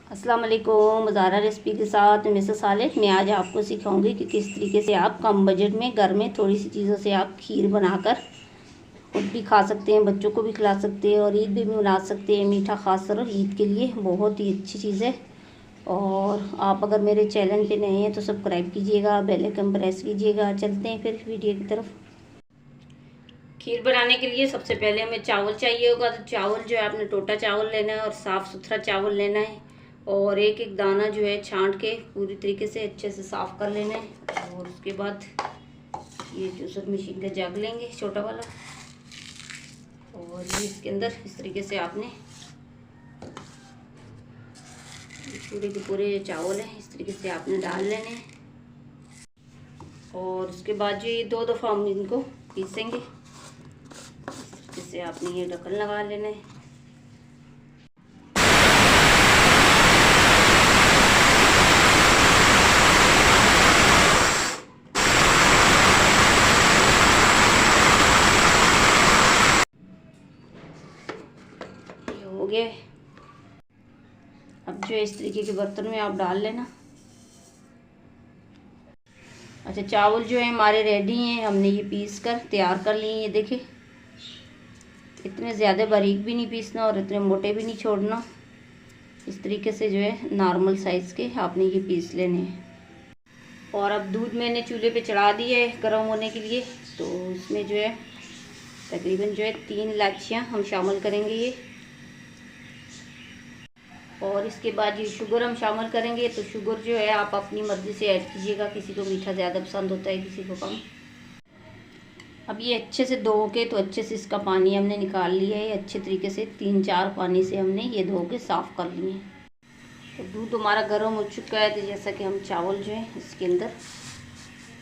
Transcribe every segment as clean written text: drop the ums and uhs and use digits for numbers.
अस्सलाम वालेकुम। ज़ारा रेसिपी के साथ मिसेस सालेह। मैं आज आपको सिखाऊंगी कि किस तरीके से आप कम बजट में घर में थोड़ी सी चीज़ों से आप खीर बनाकर खुद भी खा सकते हैं, बच्चों को भी खिला सकते हैं और ईद भी बना सकते हैं। मीठा खासकर ईद के लिए बहुत ही अच्छी चीज़ है। और आप अगर मेरे चैनल पे नए हैं तो सब्सक्राइब कीजिएगा, बेल आइकन प्रेस कीजिएगा। चलते हैं फिर वीडियो की तरफ। खीर बनाने के लिए सबसे पहले हमें चावल चाहिए होगा। तो चावल जो है आपने टोटा चावल लेना है और साफ़ सुथरा चावल लेना है और एक एक दाना जो है छांट के पूरी तरीके से अच्छे से साफ़ कर लेना है। और उसके बाद ये जूसर मशीन का जग लेंगे छोटा वाला और ये इसके अंदर इस तरीके से आपने पूरे के पूरे चावल है इस तरीके से आपने डाल लेने हैं। और उसके बाद जो ये 2 दफ़ा हम इनको पीसेंगे। जिससे आपने ये ढक्कन लगा लेना है। ये हो गया। अब जो इस तरीके के बर्तन में आप डाल लेना। अच्छा, चावल जो है हमारे रेडी हैं, हमने ये पीस कर तैयार कर लिए। ये देखिए, इतने ज़्यादा बारीक भी नहीं पीसना और इतने मोटे भी नहीं छोड़ना। इस तरीके से जो है नॉर्मल साइज़ के आपने ये पीस लेने हैं। और अब दूध मैंने चूल्हे पे चढ़ा दिया है गर्म होने के लिए। तो इसमें जो है तकरीबन जो है 3 इलायचियाँ हम शामिल करेंगे ये। और इसके बाद ये शुगर हम शामिल करेंगे। तो शुगर जो है आप अपनी मर्ज़ी से ऐड कीजिएगा। किसी को मीठा ज़्यादा पसंद होता है, किसी को कम। अब ये अच्छे से धो के तो अच्छे से इसका पानी हमने निकाल लिया है। अच्छे तरीके से 3-4 पानी से हमने ये धो के साफ़ कर लिए। तो दूध हमारा गर्म हो चुका है। तो जैसा कि हम चावल जो है इसके अंदर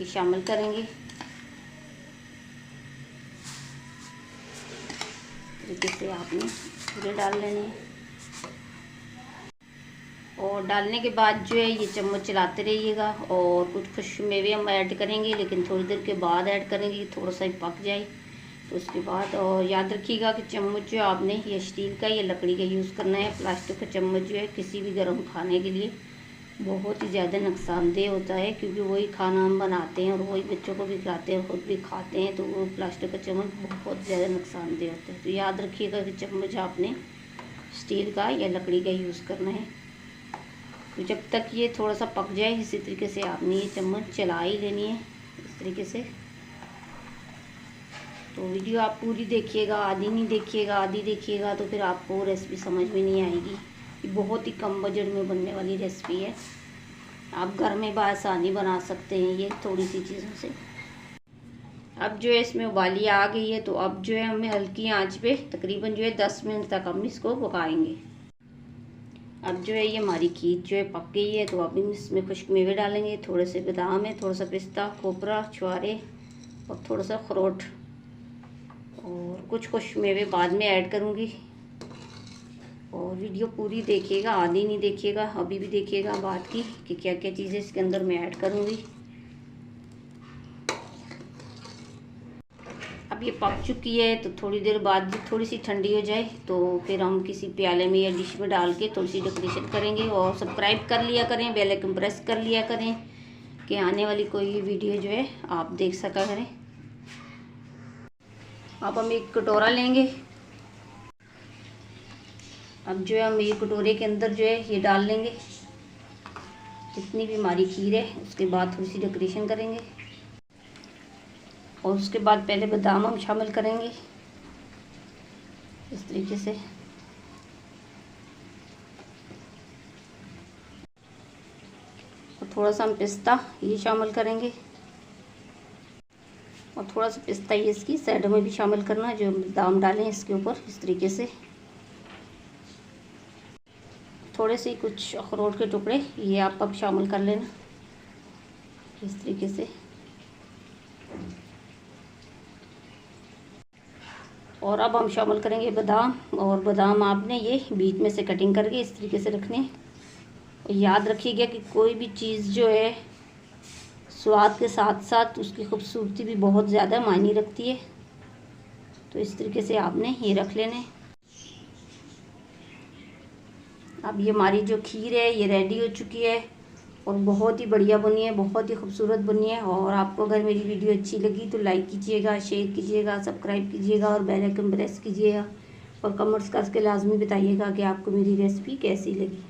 ये शामिल करेंगे। तरीके से आपने पूरे डाल लेने हैं। और डालने के बाद जो है ये चम्मच चलाते रहिएगा। और कुछ खुश मेवे हम ऐड करेंगे, लेकिन थोड़ी देर के बाद ऐड करेंगे, थोड़ा सा ही पक जाए तो उसके बाद। और याद रखिएगा कि चम्मच जो आपने ये स्टील का या लकड़ी का यूज़ करना है। प्लास्टिक का चम्मच जो है किसी भी गर्म खाने के लिए बहुत ही ज़्यादा नुकसानदेह होता है, क्योंकि वही खाना हम बनाते हैं और वही बच्चों को भी खिलाते हैं और ख़ुद भी खाते हैं। तो वो प्लास्टिक का चम्मच बहुत ज़्यादा नुकसानदेह होता है। तो याद रखिएगा कि चम्मच आपने स्टील का या लकड़ी का यूज़ करना है। तो जब तक ये थोड़ा सा पक जाए इसी तरीके से आपने ये चम्मच चला ही लेनी है इस तरीके से। तो वीडियो आप पूरी देखिएगा, आधी नहीं देखिएगा। आधी देखिएगा तो फिर आपको रेसिपी समझ में नहीं आएगी। ये बहुत ही कम बजट में बनने वाली रेसिपी है। आप घर में बआसानी बना सकते हैं ये थोड़ी सी चीज़ों से। अब जो है इसमें उबाली आ गई है। तो अब जो है हमें हल्की आंच पे तकरीबन जो है 10 मिनट तक हम इसको पकाएंगे। अब जो है ये हमारी खीर जो है पक गई है। तो अब इसमें खुश्क मेवे डालेंगे। थोड़े से बादाम है, थोड़ा सा पिस्ता, खोपरा, छुआरे और थोड़ा सा अखरोट। और कुछ खुश्क मेवे बाद में ऐड करूँगी। और वीडियो पूरी देखिएगा, आधी नहीं देखिएगा। अभी भी देखिएगा बात की कि क्या क्या चीज़ें इसके अंदर मैं ऐड करूँगी। अब ये पक चुकी है। तो थोड़ी देर बाद जब थोड़ी सी ठंडी हो जाए तो फिर हम किसी प्याले में या डिश में डाल के थोड़ी सी डेकोरेशन करेंगे। और सब्सक्राइब कर लिया करें, बेल आइकन प्रेस कर लिया करें कि आने वाली कोई वीडियो जो है आप देख सका करें। अब हम एक कटोरा लेंगे। अब जो है हम ये कटोरे के अंदर जो है ये डाल लेंगे जितनी भी हमारी खीर है। उसके बाद थोड़ी सी डेकोरेशन करेंगे और उसके बाद पहले बादाम हम शामिल करेंगे इस तरीके से। और थोड़ा सा हम पिस्ता ये शामिल करेंगे और थोड़ा सा पिस्ता ये इसकी साइड में भी शामिल करना, जो बादाम डालें इसके ऊपर इस तरीके से। थोड़े से कुछ अखरोट के टुकड़े ये आप अब शामिल कर लेना इस तरीके से। और अब हम शामिल करेंगे बादाम। और बादाम आपने ये बीच में से कटिंग करके इस तरीके से रखने। और याद रखिएगा कि कोई भी चीज़ जो है स्वाद के साथ साथ उसकी खूबसूरती भी बहुत ज़्यादा मायने रखती है। तो इस तरीके से आपने ये रख लेने। अब ये हमारी जो खीर है ये रेडी हो चुकी है और बहुत ही बढ़िया बनी है, बहुत ही खूबसूरत बनी है। और आपको अगर मेरी वीडियो अच्छी लगी तो लाइक कीजिएगा, शेयर कीजिएगा, सब्सक्राइब कीजिएगा और बेल आइकन प्रेस कीजिएगा और कमेंट्स करके लाजमी बताइएगा कि आपको मेरी रेसिपी कैसी लगी।